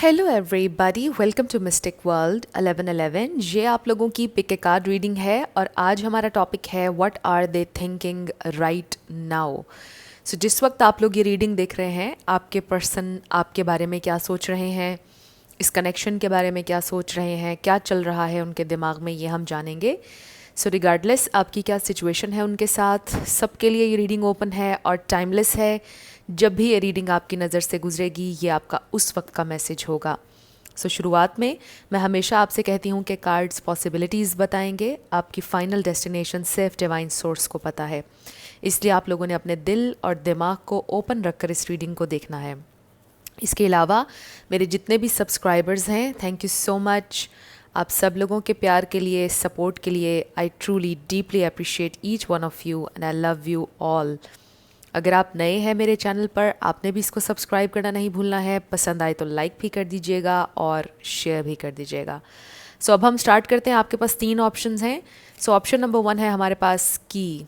Hello everybody, welcome to mystic world 1111। ये आप लोगों की पिक ए कार्ड रीडिंग है और आज हमारा टॉपिक है what are they thinking right now. So जिस वक्त आप लोग ये रीडिंग देख रहे हैं, आपके पर्सन आपके बारे में क्या सोच रहे हैं, इस कनेक्शन के बारे में क्या सोच रहे हैं, क्या चल रहा है उनके दिमाग में, ये हम जानेंगे। सो रिगार्डलेस आपकी क्या सिचुएशन है उनके साथ, सबके लिए ये रीडिंग ओपन है और टाइमलेस है। जब भी ये रीडिंग आपकी नज़र से गुजरेगी, ये आपका उस वक्त का मैसेज होगा। सो शुरुआत में मैं हमेशा आपसे कहती हूँ कि कार्ड्स पॉसिबिलिटीज़ बताएंगे, आपकी फ़ाइनल डेस्टिनेशन सिर्फ डिवाइन सोर्स को पता है। इसलिए आप लोगों ने अपने दिल और दिमाग को ओपन रखकर इस रीडिंग को देखना है। इसके अलावा मेरे जितने भी सब्सक्राइबर्स हैं, थैंक यू सो मच। आप सब लोगों के प्यार के लिए, सपोर्ट के लिए I truly deeply appreciate each one of you and I love you all. अगर आप नए हैं मेरे चैनल पर, आपने भी इसको सब्सक्राइब करना नहीं भूलना है। पसंद आए तो लाइक भी कर दीजिएगा और शेयर भी कर दीजिएगा। सो अब हम स्टार्ट करते हैं। आपके पास 3 ऑप्शंस हैं। सो ऑप्शन नंबर 1 है हमारे पास की,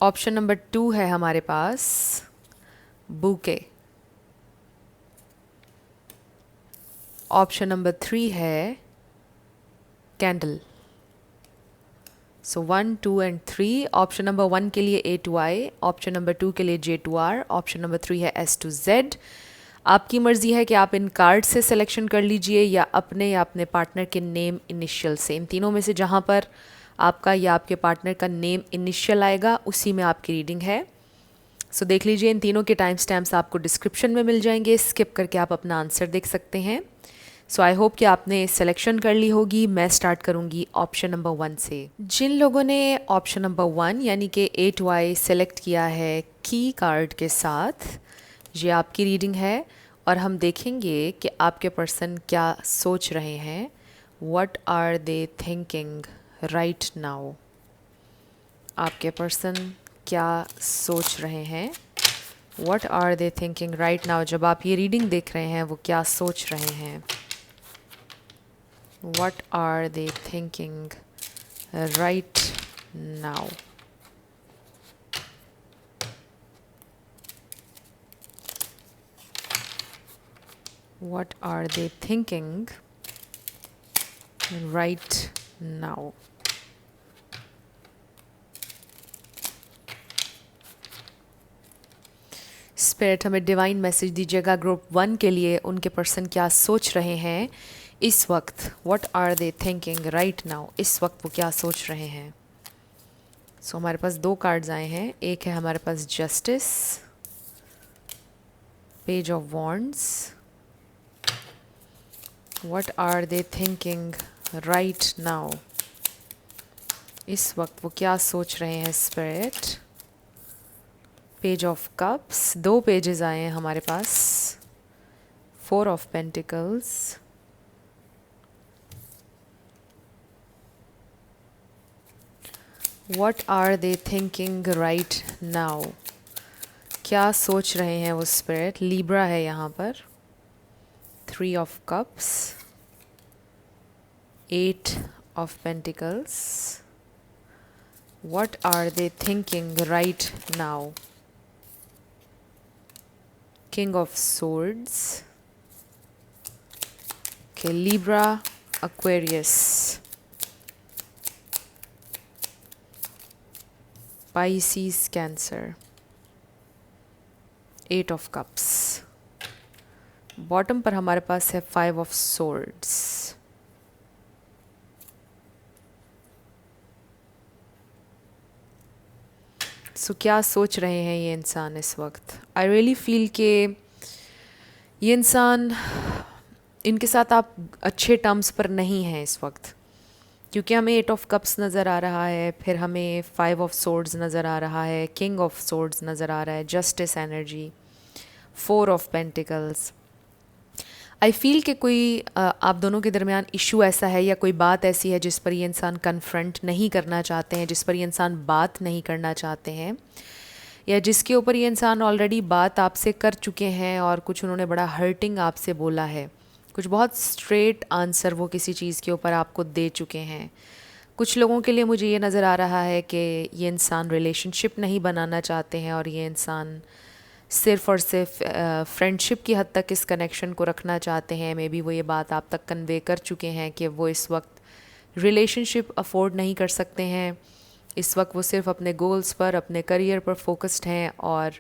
ऑप्शन नंबर 2 है हमारे पास बुके, ऑप्शन नंबर 3 है candle. So 1, 2 and 3। Option number 1 के लिए A to I, option number 2 के लिए J to R, option number 3 है S to Z। आपकी मर्ज़ी है कि आप इन कार्ड से सिलेक्शन कर लीजिए या अपने पार्टनर के नेम इनिशियल से। इन तीनों में से जहाँ पर आपका या आपके पार्टनर का नेम इनिशियल आएगा, उसी में आपकी रीडिंग है। सो देख लीजिए, इन तीनों के टाइम स्टैम्प्स आपको डिस्क्रिप्शन में मिल जाएंगे। स्किप करके आप अपना आंसर देख सकते हैं। सो आई होप कि आपने सिलेक्शन कर ली होगी। मैं स्टार्ट करूंगी ऑप्शन नंबर 1 से। जिन लोगों ने ऑप्शन नंबर 1 यानी कि A to I सेलेक्ट किया है की कार्ड के साथ, ये आपकी रीडिंग है और हम देखेंगे कि आपके पर्सन क्या सोच रहे हैं। What are they thinking right now. आपके पर्सन क्या सोच रहे हैं, what are they thinking right now. जब आप ये रीडिंग देख रहे हैं, वो क्या सोच रहे हैं। What are they thinking right now? What are they thinking right now? Spirit हमें डिवाइन मैसेज दीजिएगा ग्रुप 1 के लिए। उनके पर्सन क्या सोच रहे हैं इस वक्त। What are they thinking right now. इस वक्त वो क्या सोच रहे हैं। सो हमारे पास 2 कार्ड्स आए हैं। एक है हमारे पास justice, page of wands. What are they thinking right now. इस वक्त वो क्या सोच रहे हैं spirit. Page of cups, 2 pages आए हैं हमारे पास। 4 of pentacles, What are they thinking right now? क्या सोच रहे हैं वो स्पिरिट। लिब्रा है यहाँ पर। 3 of cups, 8 of pentacles. What are they thinking right now? King of Swords. Okay, Libra, Aquarius, Pisces, Cancer, 8 of Cups। Bottom पर हमारे पास है 5 ऑफ Swords। सो क्या सोच रहे हैं ये इंसान इस वक्त। आई रियली फील कि ये इंसान, इनके साथ आप अच्छे टर्म्स पर नहीं हैं इस वक्त, क्योंकि हमें 8 ऑफ कप्स नज़र आ रहा है, फिर हमें 5 ऑफ सोर्ड्स नज़र आ रहा है, किंग ऑफ सोर्ड्स नज़र आ रहा है, justice energy, 4 of pentacles. I feel कि कोई आप दोनों के दरमियान इशू ऐसा है या कोई बात ऐसी है जिस पर ये इंसान कन्फ्रंट नहीं करना चाहते हैं, जिस पर ये इंसान बात नहीं करना चाहते हैं, या जिसके ऊपर ये इंसान ऑलरेडी बात आपसे कर चुके हैं और कुछ उन्होंने बड़ा हर्टिंग आपसे बोला है। कुछ बहुत स्ट्रेट आंसर वो किसी चीज़ के ऊपर आपको दे चुके हैं। कुछ लोगों के लिए मुझे ये नज़र आ रहा है कि ये इंसान रिलेशनशिप नहीं बनाना चाहते हैं और ये इंसान सिर्फ़ और सिर्फ फ्रेंडशिप की हद तक इस कनेक्शन को रखना चाहते हैं। मे बी वो ये बात आप तक कन्वे कर चुके हैं कि वो इस वक्त रिलेशनशिप अफोर्ड नहीं कर सकते हैं। इस वक्त वो सिर्फ अपने गोल्स पर, अपने करियर पर फोकस्ड हैं और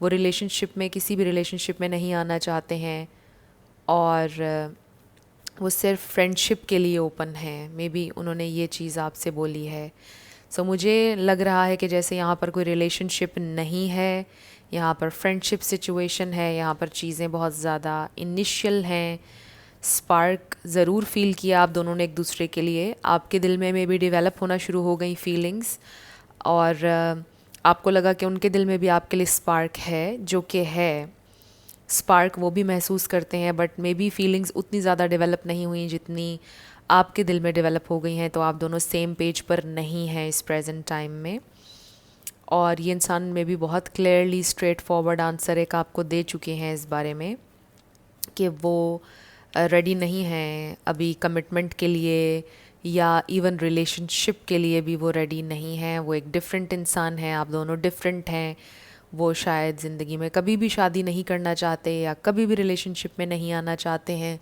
वो रिलेशनशिप में, किसी भी रिलेशनशिप में नहीं आना चाहते हैं और वो सिर्फ फ्रेंडशिप के लिए ओपन हैं। मे बी उन्होंने ये चीज़ आपसे बोली है। सो मुझे लग रहा है कि जैसे यहाँ पर कोई रिलेशनशिप नहीं है, यहाँ पर फ्रेंडशिप सिचुएशन है, यहाँ पर चीज़ें बहुत ज़्यादा इनिशियल हैं। स्पार्क ज़रूर फील किया आप दोनों ने एक दूसरे के लिए, आपके दिल में भी डेवलप होना शुरू हो गई फीलिंग्स और आपको लगा कि उनके दिल में भी आपके लिए स्पार्क है, जो कि है स्पार्क वो भी महसूस करते हैं, बट मे बी फीलिंग्स उतनी ज़्यादा डेवलप नहीं हुई जितनी आपके दिल में डेवलप हो गई हैं। तो आप दोनों सेम पेज पर नहीं हैं इस प्रेजेंट टाइम में और ये इंसान में भी बहुत क्लियरली स्ट्रेट फॉरवर्ड आंसर एक आपको दे चुके हैं इस बारे में कि वो रेडी नहीं हैं अभी कमिटमेंट के लिए या इवन रिलेशनशिप के लिए भी वो रेडी नहीं हैं। वो एक डिफरेंट इंसान है, आप दोनों डिफरेंट हैं। वो शायद ज़िंदगी में कभी भी शादी नहीं करना चाहते या कभी भी रिलेशनशिप में नहीं आना चाहते हैं।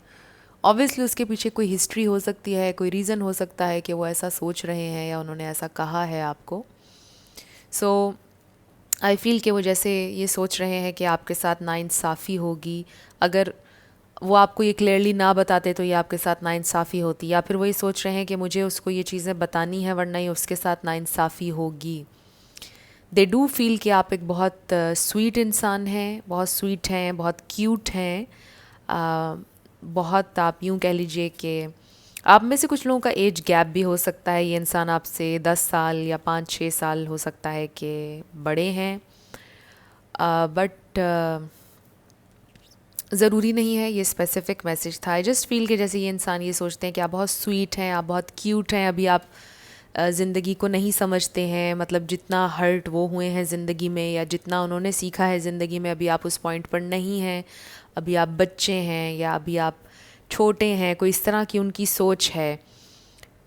ऑब्वियसली उसके पीछे कोई हिस्ट्री हो सकती है, कोई रीज़न हो सकता है कि वो ऐसा सोच रहे हैं या उन्होंने ऐसा कहा है आपको। सो आई फील कि वो जैसे ये सोच रहे हैं कि आपके साथ नाइंसाफ़ी होगी। अगर वो आपको ये क्लियरली ना बताते तो ये आपके साथ नाइंसाफ़ी होती, या फिर वो ये सोच रहे हैं कि मुझे उसको ये चीज़ें बतानी है वरना ही उसके साथ नाइंसाफ़ी होगी। दे डू फील कि आप एक बहुत स्वीट इंसान हैं, बहुत स्वीट हैं, बहुत क्यूट हैं, बहुत आप यूँ कह लीजिए कि आप में से कुछ लोगों का एज गैप भी हो सकता है। ये इंसान आपसे 10 साल या 5-6 साल हो सकता है कि बड़े हैं, बट ज़रूरी नहीं है ये स्पेसिफिक मैसेज था। आई जस्ट फील कि जैसे ये इंसान ये सोचते हैं कि आप बहुत स्वीट हैं, आप बहुत क्यूट हैं, अभी आप ज़िंदगी को नहीं समझते हैं, मतलब जितना हर्ट वो हुए हैं ज़िंदगी में या जितना उन्होंने सीखा है ज़िंदगी में, अभी आप उस पॉइंट पर नहीं हैं। अभी आप बच्चे हैं या अभी आप छोटे हैं, कोई इस तरह की उनकी सोच है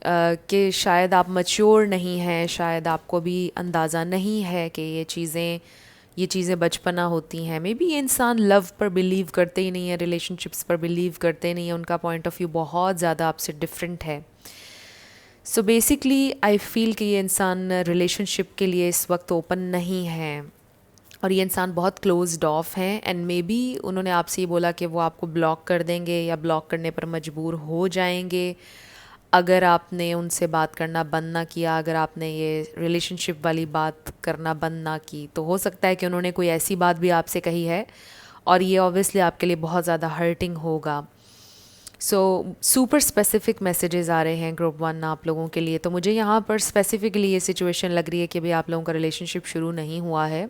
कि शायद आप मैच्योर नहीं हैं, शायद आपको भी अंदाज़ा नहीं है कि ये चीज़ें बचपना होती हैं। मे बी ये इंसान लव पर बिलीव करते ही नहीं है, रिलेशनशिप्स पर बिलीव करते नहीं है, उनका पॉइंट ऑफ व्यू बहुत ज़्यादा आपसे डिफरेंट है। सो बेसिकली आई फील कि ये इंसान रिलेशनशिप के लिए इस वक्त ओपन नहीं है और ये इंसान बहुत क्लोज्ड ऑफ हैं एंड मे बी उन्होंने आपसे ये बोला कि वो आपको ब्लॉक कर देंगे या ब्लॉक करने पर मजबूर हो जाएंगे अगर आपने उनसे बात करना बंद ना किया, अगर आपने ये रिलेशनशिप वाली बात करना बंद ना की। तो हो सकता है कि उन्होंने कोई ऐसी बात भी आपसे कही है और ये ऑब्वियसली आपके लिए बहुत ज़्यादा हर्टिंग होगा। सो सुपर स्पेसिफिक मैसेजेस आ रहे हैं ग्रुप 1 आप लोगों के लिए। तो मुझे यहाँ पर स्पेसिफिकली ये सिचुएशन लग रही है कि भाई आप लोगों का रिलेशनशिप शुरू नहीं हुआ है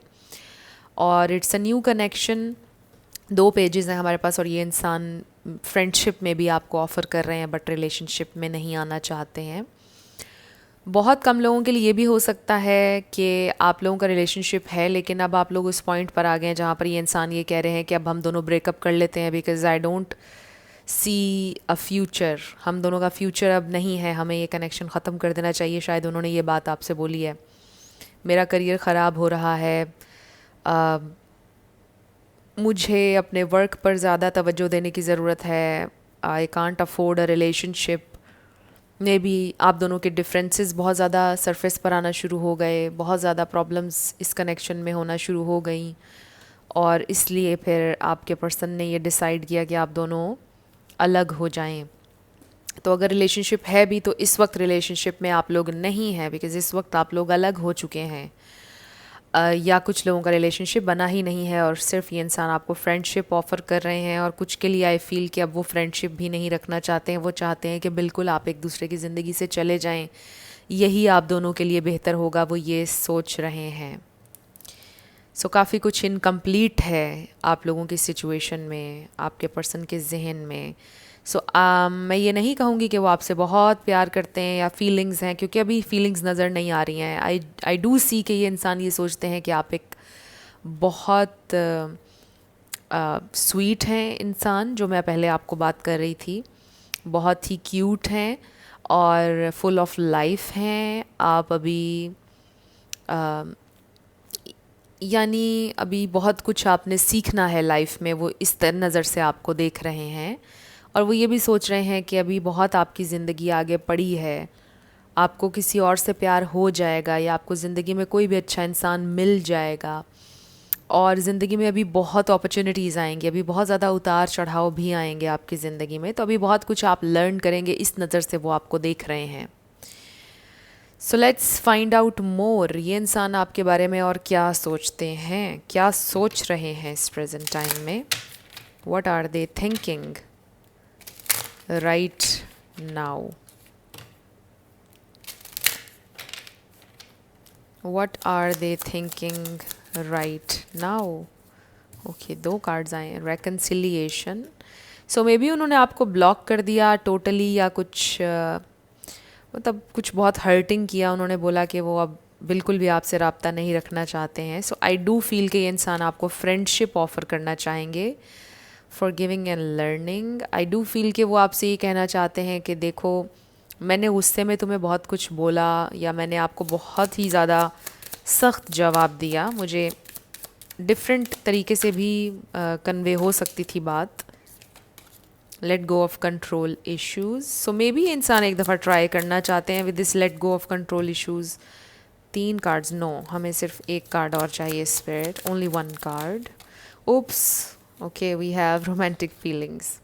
और it's a new connection. 2 pages हैं हमारे पास और ये इंसान फ्रेंडशिप में भी आपको ऑफ़र कर रहे हैं बट रिलेशनशिप में नहीं आना चाहते हैं। बहुत कम लोगों के लिए ये भी हो सकता है कि आप लोगों का रिलेशनशिप है लेकिन अब आप लोग उस पॉइंट पर आ गए हैं जहाँ पर ये इंसान ये कह रहे हैं कि अब हम दोनों ब्रेकअप कर लेते हैं because I don't see a future. हम दोनों का फ्यूचर अब नहीं है, हमें ये कनेक्शन ख़त्म कर देना चाहिए। शायद उन्होंने ये बात आपसे बोली है, मेरा करियर ख़राब हो रहा है, मुझे अपने वर्क पर ज़्यादा तवज्जो देने की ज़रूरत है, I can't afford a relationship. May be आप दोनों के डिफरेंसेस बहुत ज़्यादा सरफेस पर आना शुरू हो गए, बहुत ज़्यादा प्रॉब्लम्स इस कनेक्शन में होना शुरू हो गई और इसलिए फिर आपके पर्सन ने ये डिसाइड किया कि आप दोनों अलग हो जाएं। तो अगर रिलेशनशिप है भी तो इस वक्त रिलेशनशिप में आप लोग नहीं हैं बिकॉज़ इस वक्त आप लोग अलग हो चुके हैं, या कुछ लोगों का रिलेशनशिप बना ही नहीं है और सिर्फ ये इंसान आपको फ्रेंडशिप ऑफ़र कर रहे हैं और कुछ के लिए आई फील कि अब वो फ्रेंडशिप भी नहीं रखना चाहते हैं। वो चाहते हैं कि बिल्कुल आप एक दूसरे की ज़िंदगी से चले जाएं, यही आप दोनों के लिए बेहतर होगा, वो ये सोच रहे हैं। सो काफ़ी कुछ इनकम्प्लीट है आप लोगों की सिचुएशन में, आपके पर्सन के जहन में। सो मैं ये नहीं कहूँगी कि वो आपसे बहुत प्यार करते हैं या फीलिंग्स हैं, क्योंकि अभी फीलिंग्स नज़र नहीं आ रही हैं। आई डू सी कि ये इंसान ये सोचते हैं कि आप एक बहुत स्वीट हैं इंसान, जो मैं पहले आपको बात कर रही थी, बहुत ही क्यूट हैं और फुल ऑफ लाइफ हैं। आप अभी यानी अभी बहुत कुछ आपने सीखना है लाइफ में, वो इस तरह नज़र से आपको देख रहे हैं। और वो ये भी सोच रहे हैं कि अभी बहुत आपकी ज़िंदगी आगे पड़ी है, आपको किसी और से प्यार हो जाएगा या आपको ज़िंदगी में कोई भी अच्छा इंसान मिल जाएगा। और ज़िंदगी में अभी बहुत अपॉर्चुनिटीज़ आएंगी, अभी बहुत ज़्यादा उतार चढ़ाव भी आएंगे आपकी ज़िंदगी में, तो अभी बहुत कुछ आप लर्न करेंगे, इस नज़र से वो आपको देख रहे हैं। So let's find out more, ये इंसान आपके बारे में और क्या सोचते हैं, क्या सोच रहे हैं इस प्रेजेंट टाइम में। What are they thinking right now, what are they thinking right now. Okay, 2 cards आए हैं, रेकन्सिलिएशन। सो मे बी उन्होंने आपको ब्लॉक कर दिया टोटली, या कुछ मतलब कुछ बहुत हर्टिंग किया, उन्होंने बोला कि वो अब बिल्कुल भी आपसे रब्ता नहीं रखना चाहते हैं। सो आई डू फील कि ये इंसान आपको फ्रेंडशिप ऑफ़र करना चाहेंगे, for giving and learning. I do feel कि वो आपसे ये कहना चाहते हैं कि देखो, मैंने गुस्से में तुम्हें बहुत कुछ बोला, या मैंने आपको बहुत ही ज़्यादा सख्त जवाब दिया, मुझे डिफरेंट तरीके से भी कन्वे हो सकती थी बात। Let go of control issues. So maybe इंसान एक दफ़ा ट्राई करना चाहते हैं with this let go of control issues. 3 cards, no, हमें सिर्फ एक कार्ड और चाहिए spirit, only 1 card. Oops, okay, we have romantic feelings.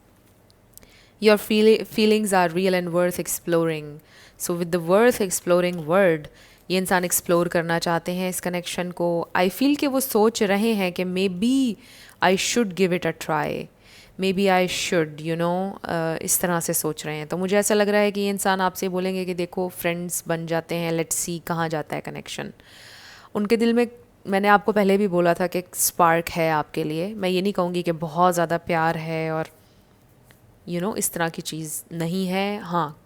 Your feelings are real and worth exploring. So with the worth exploring word, ये इंसान explore करना चाहते हैं इस कनेक्शन को। आई फील कि वो सोच रहे हैं कि maybe I should give it a try, maybe I should, you know, इस तरह से सोच रहे हैं। तो मुझे ऐसा लग रहा है कि ये इंसान आपसे बोलेंगे कि देखो, फ्रेंड्स बन जाते हैं, लेट्स सी कहाँ जाता है कनेक्शन। उनके दिल में, मैंने आपको पहले भी बोला था कि स्पार्क है आपके लिए। मैं ये नहीं कहूँगी कि बहुत ज़्यादा प्यार है और इस तरह की चीज़ नहीं है। हाँ,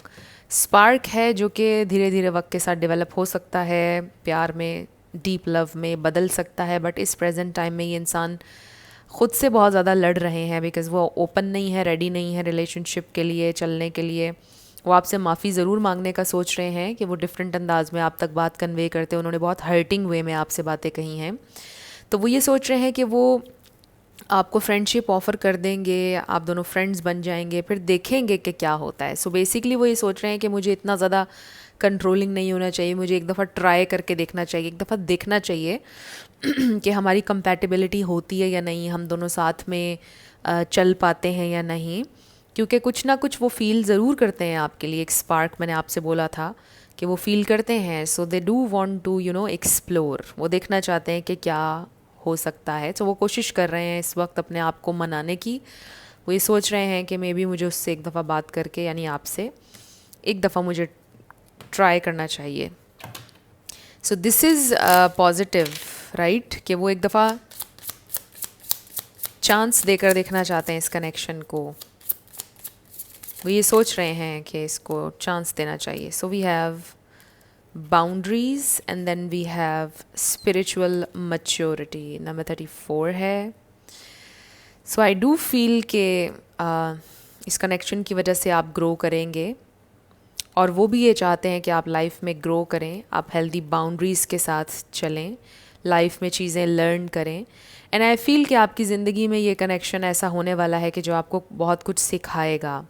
स्पार्क है जो कि धीरे धीरे वक्त के साथ डेवलप हो सकता है, प्यार में, डीप लव में बदल सकता है। बट इस प्रेजेंट टाइम में ये इंसान ख़ुद से बहुत ज़्यादा लड़ रहे हैं, बिकॉज़ वो ओपन नहीं है, रेडी नहीं है रिलेशनशिप के लिए, चलने के लिए। वो आपसे माफ़ी ज़रूर मांगने का सोच रहे हैं कि वो डिफरेंट अंदाज में आप तक बात कन्वे करते हैं, उन्होंने बहुत हर्टिंग वे में आपसे बातें कही हैं। तो वो ये सोच रहे हैं कि वो आपको फ्रेंडशिप ऑफ़र कर देंगे, आप दोनों फ्रेंड्स बन जाएंगे, फिर देखेंगे कि क्या होता है। सो बेसिकली वो ये सोच रहे हैं कि मुझे इतना ज़्यादा कंट्रोलिंग नहीं होना चाहिए, मुझे एक दफ़ा ट्राई करके देखना चाहिए, एक दफ़ा देखना चाहिए कि हमारी कंपैटिबिलिटी होती है या नहीं, हम दोनों साथ में चल पाते हैं या नहीं। क्योंकि कुछ ना कुछ वो फील ज़रूर करते हैं आपके लिए, एक स्पार्क मैंने आपसे बोला था कि वो फील करते हैं। So they do want to explore, वो देखना चाहते हैं कि क्या हो सकता है। तो वो कोशिश कर रहे हैं इस वक्त अपने आप को मनाने की। वो ये सोच रहे हैं कि मे बी मुझे उससे एक दफ़ा बात करके, यानी आपसे एक दफ़ा मुझे ट्राई करना चाहिए। So this is positive, right, कि वो एक दफ़ा चांस देकर देखना चाहते हैं इस कनेक्शन को। वो ये सोच रहे हैं कि इसको चांस देना चाहिए। So we have boundaries and then we have spiritual maturity, number 34 है। सो आई डू फील के इस कनेक्शन की वजह से आप ग्रो करेंगे, और वो भी ये चाहते हैं कि आप लाइफ में ग्रो करें, आप हेल्दी बाउंड्रीज़ के साथ चलें, लाइफ में चीज़ें लर्न करें। एंड आई फील कि आपकी ज़िंदगी में ये कनेक्शन ऐसा होने वाला है कि जो आपको बहुत कुछ सिखाएगा।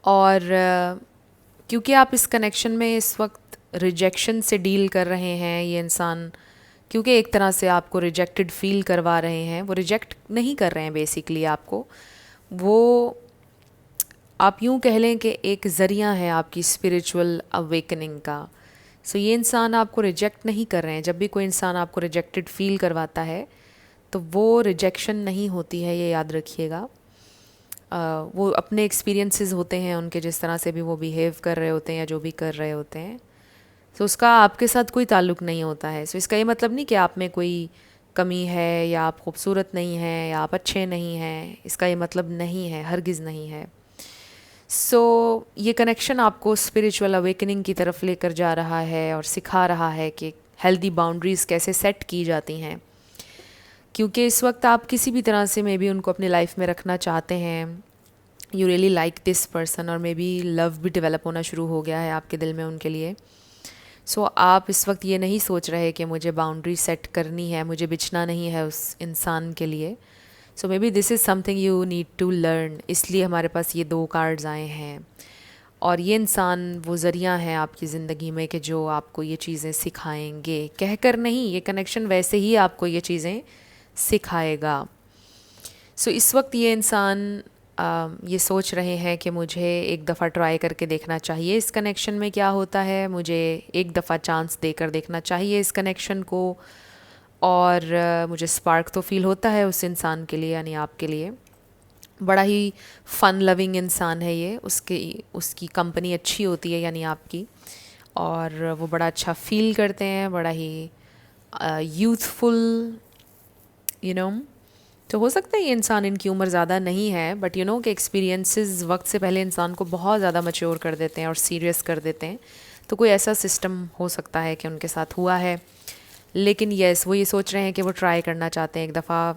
और क्योंकि आप इस कनेक्शन में इस वक्त रिजेक्शन से डील कर रहे हैं, ये इंसान क्योंकि एक तरह से आपको रिजेक्टेड फील करवा रहे हैं, वो रिजेक्ट नहीं कर रहे हैं बेसिकली आपको, वो आप यूँ कह लें कि एक ज़रिया है आपकी स्पिरिचुअल अवेकनिंग का। सो ये इंसान आपको रिजेक्ट नहीं कर रहे हैं। जब भी कोई इंसान आपको रिजेक्टेड फील करवाता है तो वो रिजेक्शन नहीं होती है, ये याद रखिएगा। वो अपने एक्सपीरियंसेस होते हैं उनके, जिस तरह से भी वो बिहेव कर रहे होते हैं या जो भी कर रहे होते हैं, तो उसका आपके साथ कोई ताल्लुक़ नहीं होता है। सो इसका ये मतलब नहीं कि आप में कोई कमी है, या आप खूबसूरत नहीं हैं, या आप अच्छे नहीं हैं, इसका ये मतलब नहीं है, हरगिज़ नहीं है। सो ये कनेक्शन आपको स्पिरिचुअल अवेकनिंग की तरफ लेकर जा रहा है और सिखा रहा है कि हेल्दी बाउंड्रीज़ कैसे सेट की जाती हैं। क्योंकि इस वक्त आप किसी भी तरह से मे बी उनको अपनी लाइफ में रखना चाहते हैं, you really like this person, और मे बी लव भी डेवलप होना शुरू हो गया है आपके दिल में उनके लिए। सो आप इस वक्त ये नहीं सोच रहे कि मुझे बाउंड्री सेट करनी है, मुझे बिछना नहीं है उस इंसान के लिए। So maybe this is something you need to learn, इसलिए हमारे पास ये 2 कार्ड्स आए हैं। और ये इंसान वो ज़रिया है आपकी ज़िंदगी में कि जो आपको ये चीज़ें सिखाएंगे, कहकर नहीं, ये कनेक्शन वैसे ही आपको ये चीज़ें सिखाएगा। सो इस वक्त ये इंसान ये सोच रहे हैं कि मुझे एक दफ़ा ट्राई करके देखना चाहिए इस कनेक्शन में क्या होता है, मुझे एक दफ़ा चांस देकर देखना चाहिए इस कनेक्शन को। और मुझे स्पार्क तो फील होता है उस इंसान के लिए, यानी आपके लिए। बड़ा ही फ़न लविंग इंसान है ये, उसकी कंपनी अच्छी होती है यानी आपकी, और वो बड़ा अच्छा फील करते हैं, बड़ा ही यूथफुल, यू नो। तो हो सकता है ये इंसान, इनकी उम्र ज़्यादा नहीं है, बट यू नो कि एक्सपीरियंसेस वक्त से पहले इंसान को बहुत ज़्यादा मैच्योर कर देते हैं और सीरियस कर देते हैं। तो कोई ऐसा सिस्टम हो सकता है कि उनके साथ हुआ है। लेकिन यस, वो ये सोच रहे हैं कि वो ट्राई करना चाहते हैं, एक दफ़ा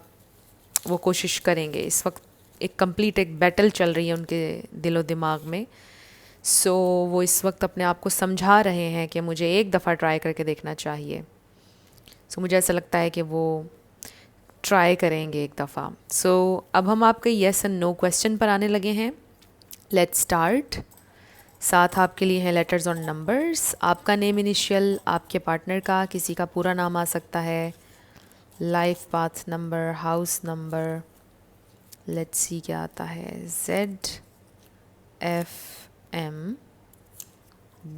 वो कोशिश करेंगे। इस वक्त एक बैटल चल रही है उनके दिलो दिमाग में। सो वो इस वक्त अपने आप को समझा रहे हैं कि मुझे एक दफ़ा ट्राई करके देखना चाहिए। सो मुझे ऐसा लगता है कि वो ट्राई करेंगे एक दफ़ा। सो अब हम आपके येस एंड नो क्वेश्चन पर आने लगे हैं। Let's start. साथ आपके लिए हैं लेटर्स और नंबर्स। आपका नेम इनिशियल, आपके पार्टनर का किसी का पूरा नाम आ सकता है, life path number, house number. Let's see क्या आता है। ZFM,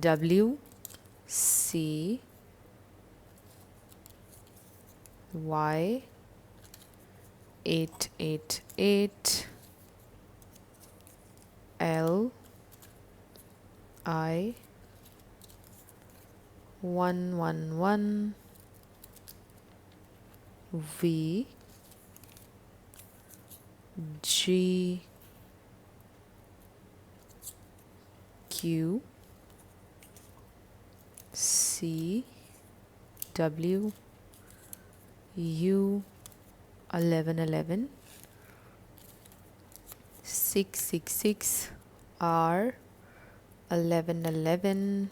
WY888L, I111V, G, Q, C, W, U, 1111, 666, R, 1111,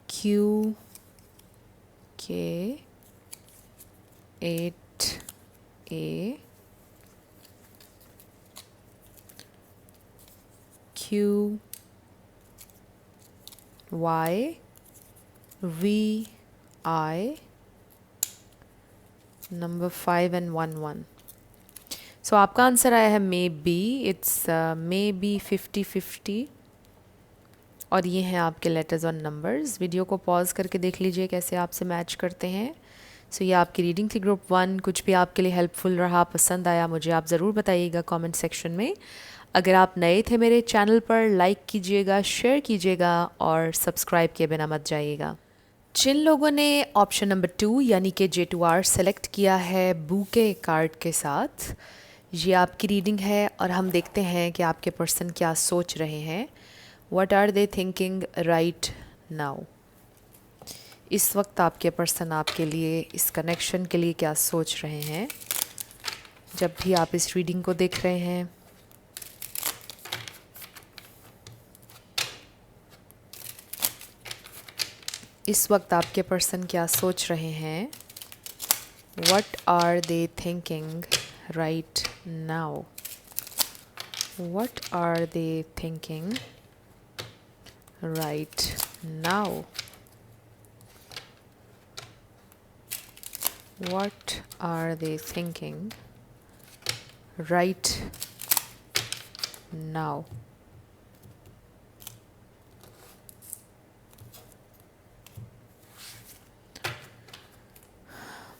Q, K, 8A, Q, Y, V, I, number 5 and 11। सो आपका आंसर आया है may be. It's may be 50-50। और ये हैं आपके लेटर्स और नंबर्स। वीडियो को पॉज करके देख लीजिए कैसे आपसे मैच करते हैं। सो ये आपकी रीडिंग थी ग्रुप 1। कुछ भी आपके लिए हेल्पफुल रहा, पसंद आया, मुझे आप ज़रूर बताइएगा कमेंट सेक्शन में। अगर आप नए थे मेरे चैनल पर, लाइक कीजिएगा, शेयर कीजिएगा और सब्सक्राइब किए बिना मत जाइएगा। जिन लोगों ने ऑप्शन नंबर 2 यानी कि J2R सेलेक्ट किया है बूके कार्ड के साथ, ये आपकी रीडिंग है और हम देखते हैं कि आपके पर्सन क्या सोच रहे हैं। What are they thinking right now. इस वक्त आपके पर्सन आपके लिए, इस कनेक्शन के लिए क्या सोच रहे हैं जब भी आप इस रीडिंग को देख रहे हैं। इस वक्त आपके पर्सन क्या सोच रहे हैं। What are they thinking right now. What are they thinking right now. What are they thinking right now?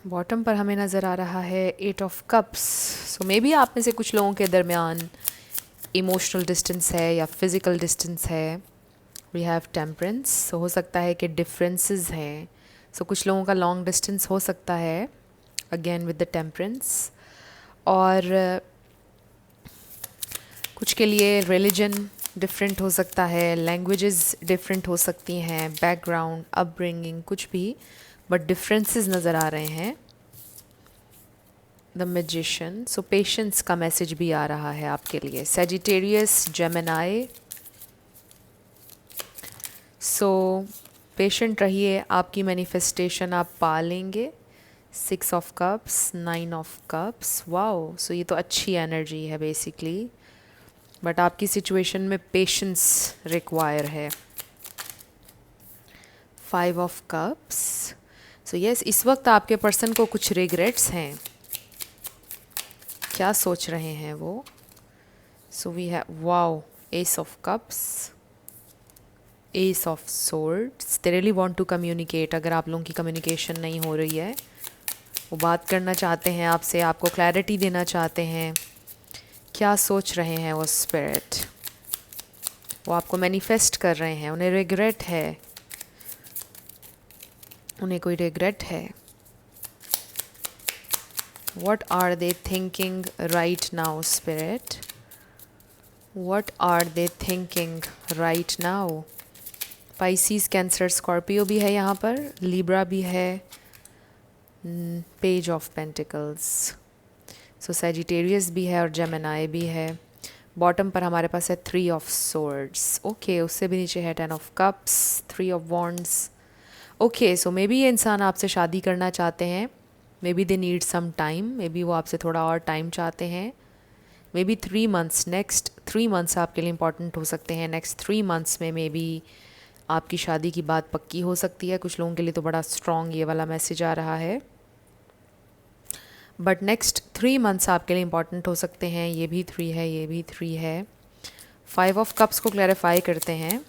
Bottom पर हमें नज़र आ रहा है 8 of cups. So maybe आप में से कुछ लोगों के दरमियान इमोशनल डिस्टेंस है या फिज़िकल डिस्टेंस है। We have temperance. सो हो सकता है कि डिफरेंसेस हैं। सो कुछ लोगों का लॉन्ग डिस्टेंस हो सकता है, अगेन विद द टेम्परेंस। और कुछ के लिए रिलीजन डिफरेंट हो सकता है, लैंग्वेजेस डिफरेंट हो सकती हैं, बैकग्राउंड, अपब्रिंगिंग, कुछ भी, बट डिफरेंसेस नज़र आ रहे हैं। The magician. सो पेशेंस का मैसेज भी आ रहा है आपके लिए। सैजिटेरियस, जेमिनाई, सो पेशेंट रहिए, आपकी मैनिफेस्टेशन आप पा लेंगे। 6 of cups, 9 of cups, wow. So ये तो अच्छी एनर्जी है बेसिकली, बट आपकी सिचुएशन में पेशेंस रिक्वायर है। 5 ऑफ कप्स। सो यस, इस वक्त आपके पर्सन को कुछ रिग्रेट्स हैं। क्या सोच रहे हैं वो? So we have, wow, ace of cups, ace of swords. They really want to communicate. अगर आप लोगों की कम्युनिकेशन नहीं हो रही है, वो बात करना चाहते हैं आपसे, आपको क्लैरिटी देना चाहते हैं। क्या सोच रहे हैं वो स्पिरिट? वो आपको मैनिफेस्ट कर रहे हैं, उन्हें रिग्रेट है, उन्हें कोई रिग्रेट है। What are they thinking right now, Spirit? What are they thinking right now? Pisces, Cancer, Scorpio भी है यहाँ पर, Libra भी है, Page of Pentacles, so Sagittarius भी है और Gemini भी है। बॉटम पर हमारे पास है 3 ऑफ सोर्ड्स, ओके। उससे भी नीचे है 10 of cups, 3 of wands, okay. So maybe ये इंसान आपसे शादी करना चाहते हैं, maybe they need some time, maybe वो आपसे थोड़ा और टाइम चाहते हैं। Maybe 3 months, next 3 months आपके लिए इंपॉर्टेंट हो सकते हैं। नेक्स्ट 3 मंथ्स में मे बी आपकी शादी की बात पक्की हो सकती है। कुछ लोगों के लिए तो बड़ा स्ट्रॉन्ग ये वाला मैसेज आ रहा है, बट नेक्स्ट 3 मंथ्स आपके लिए इंपॉर्टेंट हो सकते हैं। ये भी 3 है, ये भी 3 है। 5 ऑफ कप्स को क्लैरिफाई करते हैं।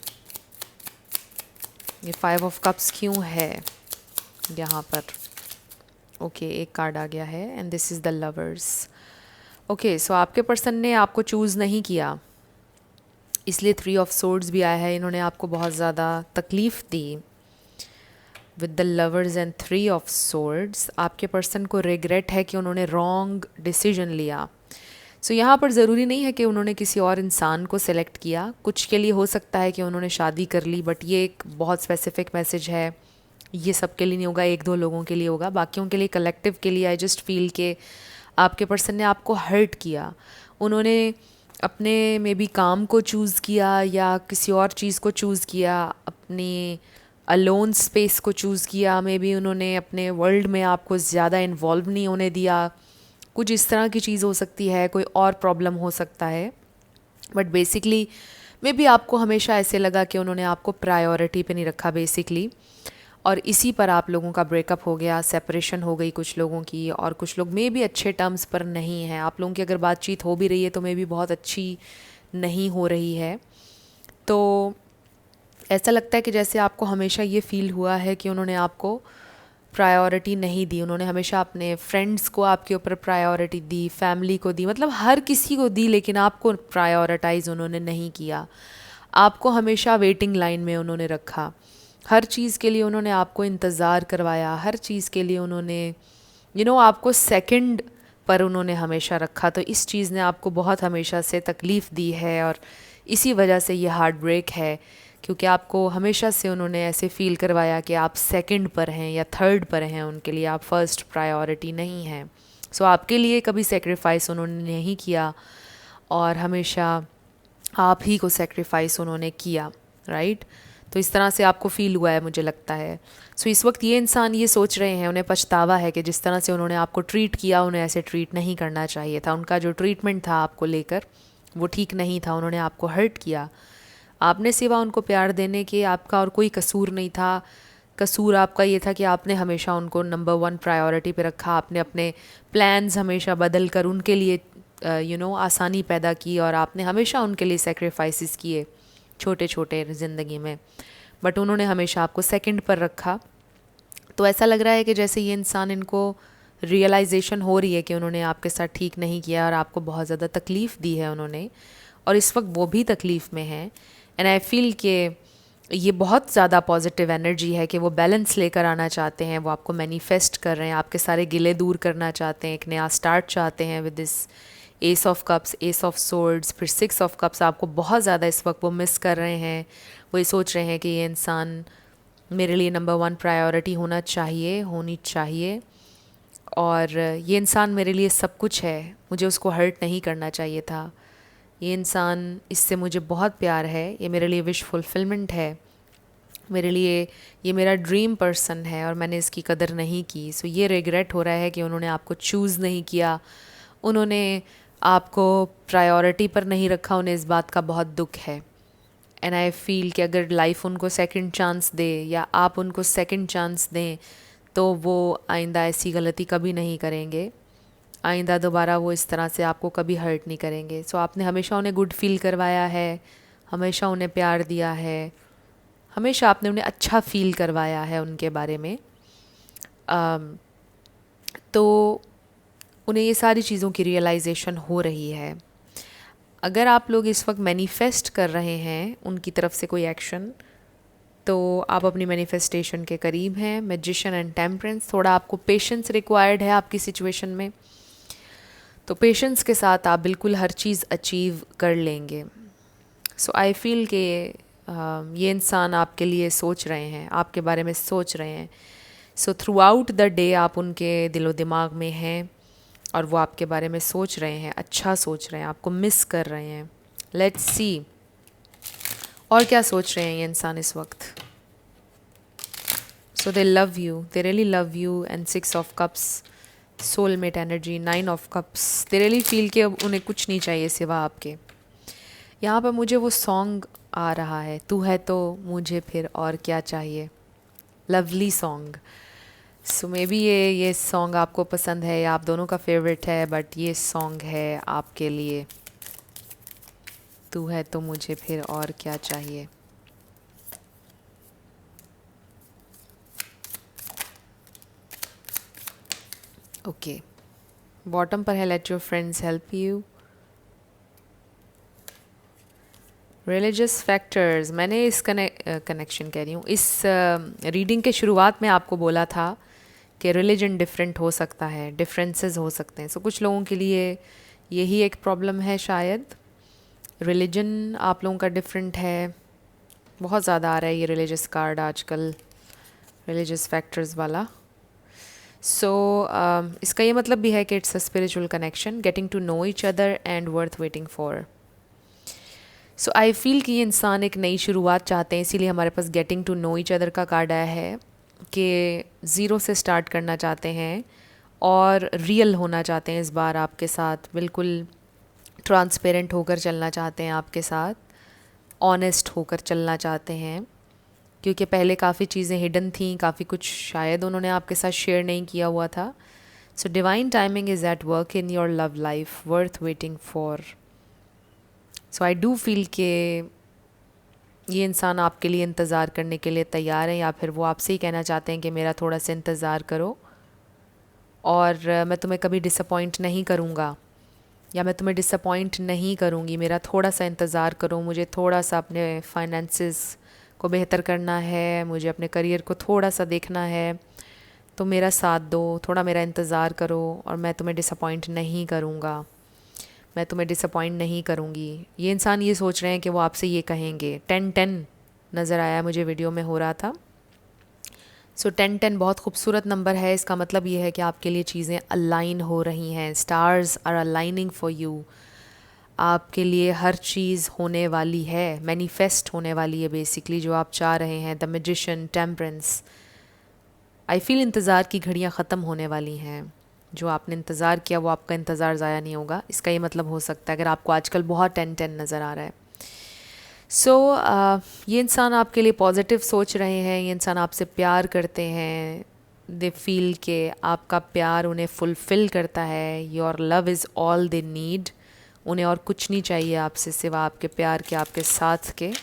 ये 5 ऑफ कप्स क्यों है यहाँ पर? ओके, एक कार्ड आ गया है and this is the lovers. Okay, so आपके पर्सन ने आपको चूज़ नहीं किया, इसलिए 3 ऑफ सोर्ड्स भी आया है। इन्होंने आपको बहुत ज़्यादा तकलीफ़ दी with the lovers and 3 of swords. आपके पर्सन को रिग्रेट है कि उन्होंने रॉन्ग डिसीजन लिया। सो यहाँ पर ज़रूरी नहीं है कि उन्होंने किसी और इंसान को सेलेक्ट किया, कुछ के लिए हो सकता है कि उन्होंने शादी कर ली, बट ये एक बहुत स्पेसिफिक मैसेज है। ये सबके लिए नहीं होगा, 1-2 लोगों के लिए होगा, बाकियों के लिए, कलेक्टिव के लिए। आई जस्ट फील के आपके पर्सन ने आपको हर्ट किया। उन्होंने अपने मे बी काम को चूज़ किया या किसी और चीज़ को चूज़ किया, अपनी अलोन स्पेस को चूज़ किया। मे बी उन्होंने अपने वर्ल्ड में आपको ज़्यादा इन्वॉल्व नहीं होने दिया। कुछ इस तरह की चीज़ हो सकती है, कोई और प्रॉब्लम हो सकता है, बट बेसिकली मे बी आपको हमेशा ऐसे लगा कि उन्होंने आपको प्रायोरिटी पे नहीं रखा बेसिकली, और इसी पर आप लोगों का ब्रेकअप हो गया, सेपरेशन हो गई कुछ लोगों की। और कुछ लोग मे बी अच्छे टर्म्स पर नहीं हैं। आप लोगों की अगर बातचीत हो भी रही है तो मे बी बहुत अच्छी नहीं हो रही है। तो ऐसा लगता है कि जैसे आपको हमेशा ये फील हुआ है कि उन्होंने आपको प्रायोरिटी नहीं दी। उन्होंने हमेशा अपने फ्रेंड्स को आपके ऊपर प्रायोरिटी दी, फैमिली को दी, मतलब हर किसी को दी, लेकिन आपको प्रायोरिटाइज उन्होंने नहीं किया। आपको हमेशा वेटिंग लाइन में उन्होंने रखा। हर चीज़ के लिए उन्होंने आपको इंतज़ार करवाया, हर चीज़ के लिए उन्होंने आपको सेकंड पर उन्होंने हमेशा रखा। तो इस चीज़ ने आपको बहुत हमेशा से तकलीफ़ दी है, और इसी वजह से ये हार्ट ब्रेक है, क्योंकि आपको हमेशा से उन्होंने ऐसे फ़ील करवाया कि आप सेकंड पर हैं या थर्ड पर हैं उनके लिए, आप फर्स्ट प्रायोरिटी नहीं हैं। सो आपके लिए कभी सेक्रीफाइस उन्होंने नहीं किया, और हमेशा आप ही को सेक्रीफाइस उन्होंने किया, राइट? तो इस तरह से आपको फ़ील हुआ है, मुझे लगता है। सो इस वक्त ये इंसान ये सोच रहे हैं, उन्हें पछतावा है कि जिस तरह से उन्होंने आपको ट्रीट किया, उन्हें ऐसे ट्रीट नहीं करना चाहिए था। उनका जो ट्रीटमेंट था आपको लेकर वो ठीक नहीं था, उन्होंने आपको हर्ट किया। आपने सिवा उनको प्यार देने के आपका और कोई कसूर नहीं था। कसूर आपका ये था कि आपने हमेशा उनको नंबर 1 प्रायोरिटी पे रखा। आपने अपने प्लान्स हमेशा बदल कर उनके लिए आसानी पैदा की, और आपने हमेशा उनके लिए सेक्रीफाइसेस किए छोटे छोटे ज़िंदगी में, बट उन्होंने हमेशा आपको सेकंड पर रखा। तो ऐसा लग रहा है कि जैसे ये इंसान, इनको रियलाइजेशन हो रही है कि उन्होंने आपके साथ ठीक नहीं किया और आपको बहुत ज़्यादा तकलीफ़ दी है उन्होंने, और इस वक्त वो भी तकलीफ़ में हैं। एंड आई फील कि ये बहुत ज़्यादा पॉजिटिव एनर्जी है कि वो बैलेंस लेकर आना चाहते हैं, वो आपको मैनिफेस्ट कर रहे हैं, आपके सारे गिले दूर करना चाहते हैं, एक नया स्टार्ट चाहते हैं with this S of cups, ace of swords, फिर 6 ऑफ कप्स। आपको बहुत ज़्यादा इस वक्त वो मिस कर रहे हैं। वो ये सोच रहे हैं कि ये इंसान मेरे लिए नंबर 1 प्रायोरिटी होनी चाहिए, और ये इंसान मेरे लिए सब कुछ है, मुझे उसको हर्ट नहीं करना चाहिए था। ये इंसान, इससे मुझे बहुत प्यार है, ये मेरे लिए विश फुलफिलमेंट है। मेरे लिए ये मेरा ड्रीम पर्सन है और मैंने इसकी कदर नहीं की, सो ये रिग्रेट हो रहा है कि उन्होंने आपको चूज़ नहीं किया, उन्होंने आपको प्रायोरिटी पर नहीं रखा, उन्हें इस बात का बहुत दुख है। एंड आई फील कि अगर लाइफ उनको सेकंड चांस दे या आप उनको सेकंड चांस दें तो वो आइंदा ऐसी गलती कभी नहीं करेंगे, आइंदा दोबारा वो इस तरह से आपको कभी हर्ट नहीं करेंगे। सो आपने हमेशा उन्हें गुड फील करवाया है, हमेशा उन्हें प्यार दिया है, हमेशा आपने उन्हें अच्छा फील करवाया है उनके बारे में। तो उन्हें ये सारी चीज़ों की रियलाइजेशन हो रही है। अगर आप लोग इस वक्त मैनिफेस्ट कर रहे हैं उनकी तरफ से कोई एक्शन, तो आप अपनी मैनिफेस्टेशन के करीब हैं। मैजिशियन एंड टेम्परेंस, थोड़ा आपको पेशेंस रिक्वायर्ड है आपकी सिचुएशन में, तो पेशेंस के साथ आप बिल्कुल हर चीज़ अचीव कर लेंगे। सो आई फील कि ये इंसान आपके लिए सोच रहे हैं, आपके बारे में सोच रहे हैं। So through out the day आप उनके दिलो दिमाग में हैं और वो आपके बारे में सोच रहे हैं, अच्छा सोच रहे हैं, आपको मिस कर रहे हैं। लेट्स सी और क्या सोच रहे हैं ये इंसान इस वक्त। So they love you, they really love you. And 6 of cups, soulmate energy, 9 of cups, they really feel कि अब उन्हें कुछ नहीं चाहिए सिवा आपके। यहाँ पर मुझे वो सॉन्ग आ रहा है, तू है तो मुझे फिर और क्या चाहिए, लवली सॉन्ग। सो मे बी ये सॉन्ग आपको पसंद है या आप दोनों का फेवरेट है, बट ये सॉन्ग है आपके लिए, तू है तो मुझे फिर और क्या चाहिए। ओके, बॉटम पर है let your friends help you. Religious factors, मैंने इस कनेक्शन कह रही हूँ, इस रीडिंग के शुरुआत में आपको बोला था कि रिलीजन डिफरेंट हो सकता है, डिफरेंसेस हो सकते हैं। सो कुछ लोगों के लिए यही एक प्रॉब्लम है शायद, रिलीजन आप लोगों का डिफरेंट है। बहुत ज़्यादा आ रहा है ये रिलीजियस कार्ड आजकल, रिलीजियस फैक्टर्स वाला। सो इसका ये मतलब भी है कि it's a spiritual connection, getting to know each other and worth waiting for. So I feel कि ये इंसान एक नई शुरुआत चाहते हैं, इसीलिए हमारे पास getting to know each other का कार्ड आया है कि ज़ीरो से स्टार्ट करना चाहते हैं और रियल होना चाहते हैं इस बार आपके साथ, बिल्कुल ट्रांसपेरेंट होकर चलना चाहते हैं आपके साथ, ऑनेस्ट होकर चलना चाहते हैं, क्योंकि पहले काफ़ी चीज़ें हिडन थी, काफ़ी कुछ शायद उन्होंने आपके साथ शेयर नहीं किया हुआ था। So divine timing is at work in your love life, worth waiting for. So I do feel के ये इंसान आपके लिए इंतज़ार करने के लिए तैयार है, या फिर वो आपसे ही कहना चाहते हैं कि मेरा थोड़ा सा इंतज़ार करो और मैं तुम्हें कभी डिसअपॉइंट नहीं करूँगा, या मैं तुम्हें डिसअपॉइंट नहीं करूँगी, मेरा थोड़ा सा इंतज़ार करो, मुझे थोड़ा सा अपने फाइनेंसेस को बेहतर करना है, मुझे अपने करियर को थोड़ा सा देखना है, तो मेरा साथ दो, थोड़ा मेरा इंतज़ार करो और मैं तुम्हें डिसअपॉइंट नहीं करूँगा, मैं तुम्हें डिसअपॉइंट नहीं करूँगी। ये इंसान ये सोच रहे हैं कि वो आपसे ये कहेंगे। 10-10 नज़र आया मुझे, वीडियो में हो रहा था। सो 10-10 बहुत खूबसूरत नंबर है, इसका मतलब ये है कि आपके लिए चीज़ें अलाइन हो रही हैं, stars are aligning for you. आपके लिए हर चीज़ होने वाली है, मैनिफेस्ट होने वाली है बेसिकली, जो आप चाह रहे हैं। The magician, temperance, I feel इंतज़ार की घड़ियाँ ख़त्म होने वाली हैं। जो आपने इंतज़ार किया वो आपका इंतज़ार ज़ाया नहीं होगा, इसका ये मतलब हो सकता है, अगर आपको आजकल बहुत 10-10 नज़र आ रहा है। सो ये इंसान आपके लिए पॉजिटिव सोच रहे हैं, ये इंसान आपसे प्यार करते हैं, दे फील के आपका प्यार उन्हें फुलफ़िल करता है, your love is all they need, उन्हें और कुछ नहीं चाहिए आपसे सिवा आपके प्यार के, आपके साथ के।